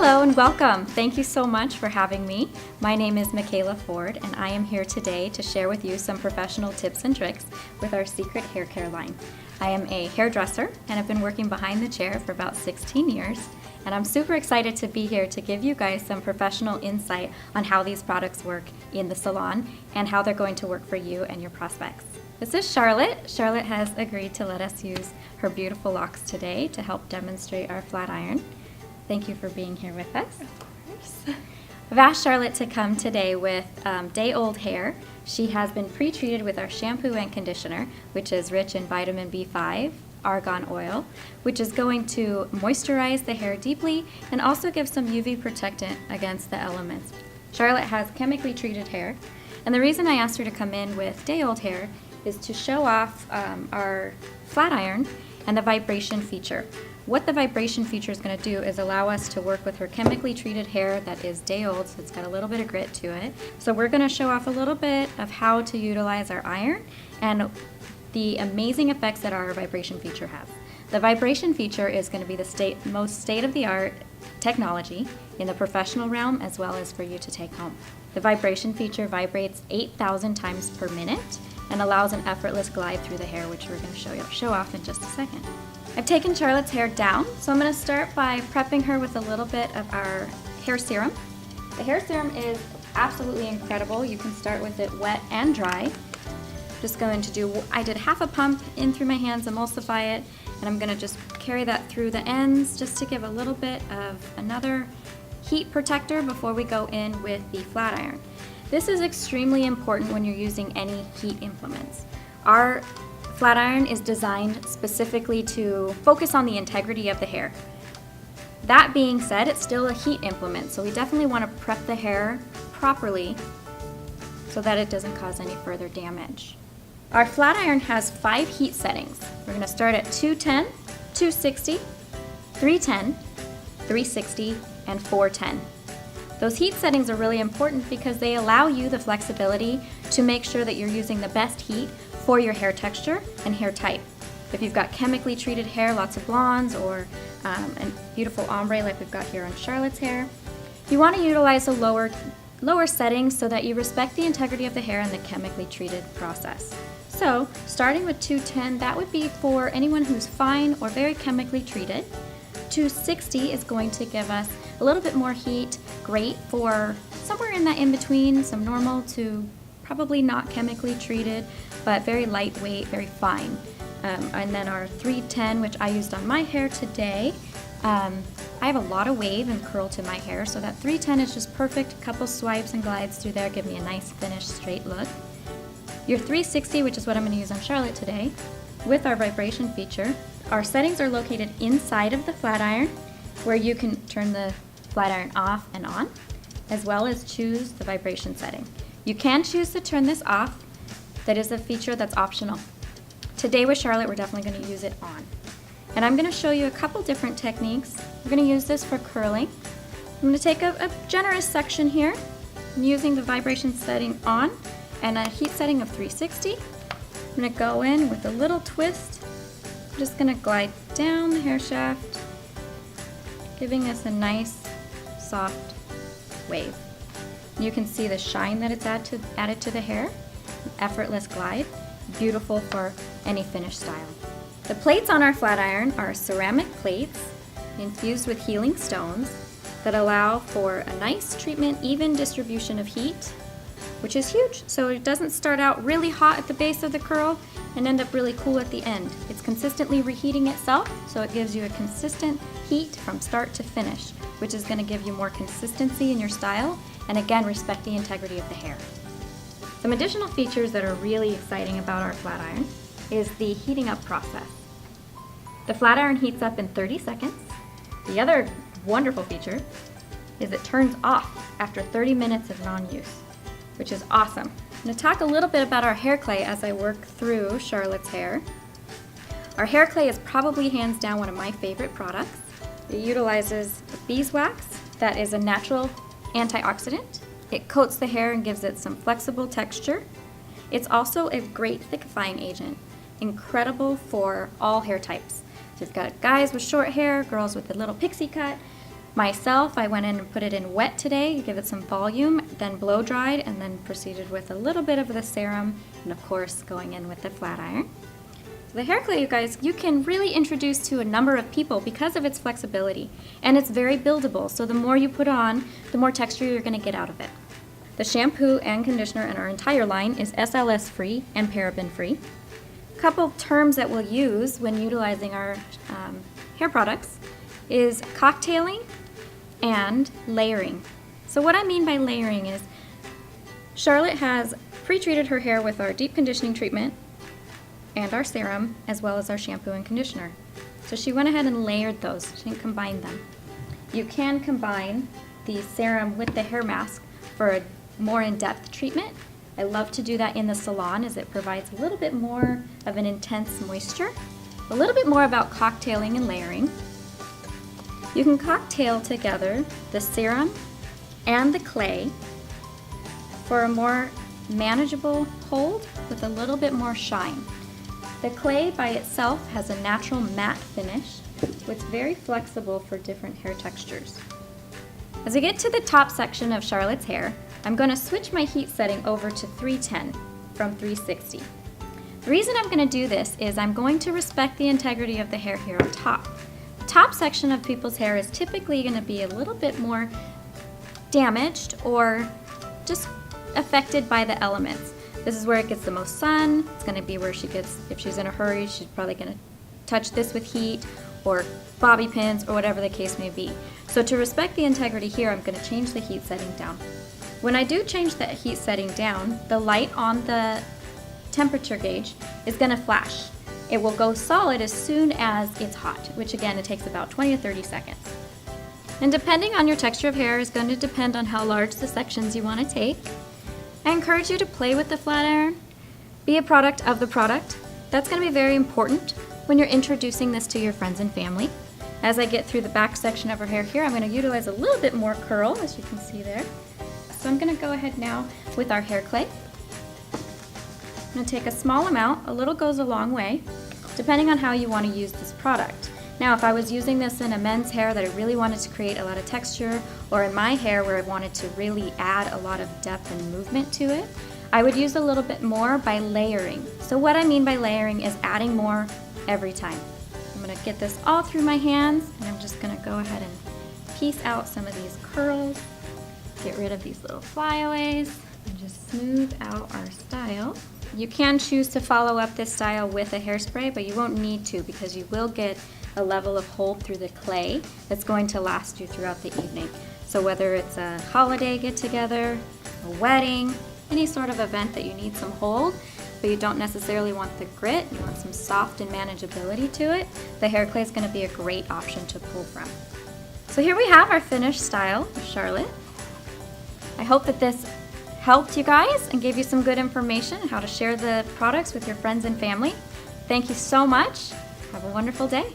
Hello and welcome. Thank you so much for having me. My name is Michaela Ford and I am here today to share with you some professional tips and tricks with our Seacret hair care line. I am a hairdresser and have been working behind the chair for about 16 years, and I'm super excited to be here to give you guys some professional insight on how these products work in the salon and how they're going to work for you and your prospects. This is Charlotte. Charlotte has agreed to let us use her beautiful locks today to help demonstrate our flat iron. Thank you for being here with us. Of course. I've asked Charlotte to come today with day-old hair. She has been pre-treated with our shampoo and conditioner, which is rich in vitamin B5, argan oil, which is going to moisturize the hair deeply and also give some UV protectant against the elements. Charlotte has chemically treated hair, and the reason I asked her to come in with day-old hair is to show off our flat iron and the vibration feature. What the vibration feature is going to do is allow us to work with her chemically treated hair that is day old, so it's got a little bit of grit to it. So we're going to show off a little bit of how to utilize our iron and the amazing effects that our vibration feature has. The vibration feature is going to be the most state-of-the-art technology in the professional realm as well as for you to take home. The vibration feature vibrates 8,000 times per minute and allows an effortless glide through the hair, which we're going to show off in just a second. I've taken Charlotte's hair down, so I'm going to start by prepping her with a little bit of our hair serum. The hair serum is absolutely incredible. You can start with it wet and dry. Just going to do, I did half a pump in through my hands, emulsify it, and I'm going to just carry that through the ends just to give a little bit of another heat protector before we go in with the flat iron. This is extremely important when you're using any heat implements. Our flat iron is designed specifically to focus on the integrity of the hair. That being said, it's still a heat implement, so we definitely want to prep the hair properly so that it doesn't cause any further damage. Our flat iron has 5 heat settings. We're going to start at 210, 260, 310, 360, and 410. Those heat settings are really important because they allow you the flexibility to make sure that you're using the best heat for your hair texture and hair type. If you've got chemically treated hair, lots of blondes, or a beautiful ombre like we've got here on Charlotte's hair, you want to utilize a lower setting so that you respect the integrity of the hair and the chemically treated process. So starting with 210, that would be for anyone who's fine or very chemically treated. 260 is going to give us a little bit more heat, great for somewhere in that in-between, some normal to probably not chemically treated, but very lightweight, very fine. And then our 310, which I used on my hair today, I have a lot of wave and curl to my hair, so that 310 is just perfect. A couple swipes and glides through there, give me a nice finished straight look. Your 360, which is what I'm going to use on Charlotte today, with our vibration feature, our settings are located inside of the flat iron, where you can turn the flat iron off and on, as well as choose the vibration setting. You can choose to turn this off. That is a feature that's optional. Today with Charlotte, we're definitely going to use it on. And I'm going to show you a couple different techniques. We're going to use this for curling. I'm going to take a generous section here. I'm using the vibration setting on and a heat setting of 360. I'm going to go in with a little twist. I'm just going to glide down the hair shaft, giving us a nice, soft wave. You can see the shine that it's added to the hair. Effortless glide, beautiful for any finish style. The plates on our flat iron are ceramic plates infused with healing stones that allow for a nice treatment, even distribution of heat, which is huge. So it doesn't start out really hot at the base of the curl and end up really cool at the end. It's consistently reheating itself, so it gives you a consistent heat from start to finish, which is going to give you more consistency in your style and again respect the integrity of the hair. Some additional features that are really exciting about our flat iron is the heating up process. The flat iron heats up in 30 seconds. The other wonderful feature is it turns off after 30 minutes of non-use, which is awesome. I'm going to talk a little bit about our hair clay as I work through Charlotte's hair. Our hair clay is probably hands down one of my favorite products. It utilizes beeswax that is a natural antioxidant. It coats the hair and gives it some flexible texture. It's also a great thickifying agent, incredible for all hair types. So you've got guys with short hair, girls with a little pixie cut, Myself, I went in and put it in wet today, give it some volume, then blow dried, and then proceeded with a little bit of the serum, and of course going in with the flat iron. So the hair clay, you guys, you can really introduce to a number of people because of its flexibility, and it's very buildable, so the more you put on, the more texture you're going to get out of it. The shampoo and conditioner in our entire line is SLS free and paraben free. A couple terms that we'll use when utilizing our hair products is cocktailing and layering. So what I mean by layering is Charlotte has pre-treated her hair with our deep conditioning treatment and our serum, as well as our shampoo and conditioner. So she went ahead and layered those. She didn't combine them. You can combine the serum with the hair mask for a more in-depth treatment. I love to do that in the salon as it provides a little bit more of an intense moisture. A little bit more about cocktailing and layering. You can cocktail together the serum and the clay for a more manageable hold with a little bit more shine. The clay by itself has a natural matte finish, which is very flexible for different hair textures. As I get to the top section of Charlotte's hair, I'm going to switch my heat setting over to 310 from 360. The reason I'm going to do this is I'm going to respect the integrity of the hair here on top. The top section of people's hair is typically going to be a little bit more damaged or just affected by the elements. This is where it gets the most sun. It's going to be where she gets, if she's in a hurry, she's probably going to touch this with heat or bobby pins or whatever the case may be. So to respect the integrity here, I'm going to change the heat setting down. When I do change the heat setting down, the light on the temperature gauge is going to flash. It will go solid as soon as it's hot, which again, it takes about 20 to 30 seconds. And depending on your texture of hair is going to depend on how large the sections you want to take. I encourage you to play with the flat iron, be a product of the product. That's going to be very important when you're introducing this to your friends and family. As I get through the back section of her hair here, I'm going to utilize a little bit more curl, as you can see there. So I'm going to go ahead now with our hair clay. I'm going to take a small amount, a little goes a long way, depending on how you want to use this product. Now, if I was using this in a men's hair that I really wanted to create a lot of texture, or in my hair where I wanted to really add a lot of depth and movement to it, I would use a little bit more by layering. So what I mean by layering is adding more every time. I'm going to get this all through my hands, and I'm just going to go ahead and piece out some of these curls, get rid of these little flyaways, and just smooth out our style. You can choose to follow up this style with a hairspray, but you won't need to because you will get a level of hold through the clay that's going to last you throughout the evening. So whether it's a holiday get-together, a wedding, any sort of event that you need some hold, but you don't necessarily want the grit, you want some soft and manageability to it, the hair clay is going to be a great option to pull from. So here we have our finished style of Charlotte. I hope that this helped you guys and gave you some good information on how to share the products with your friends and family. Thank you so much. Have a wonderful day.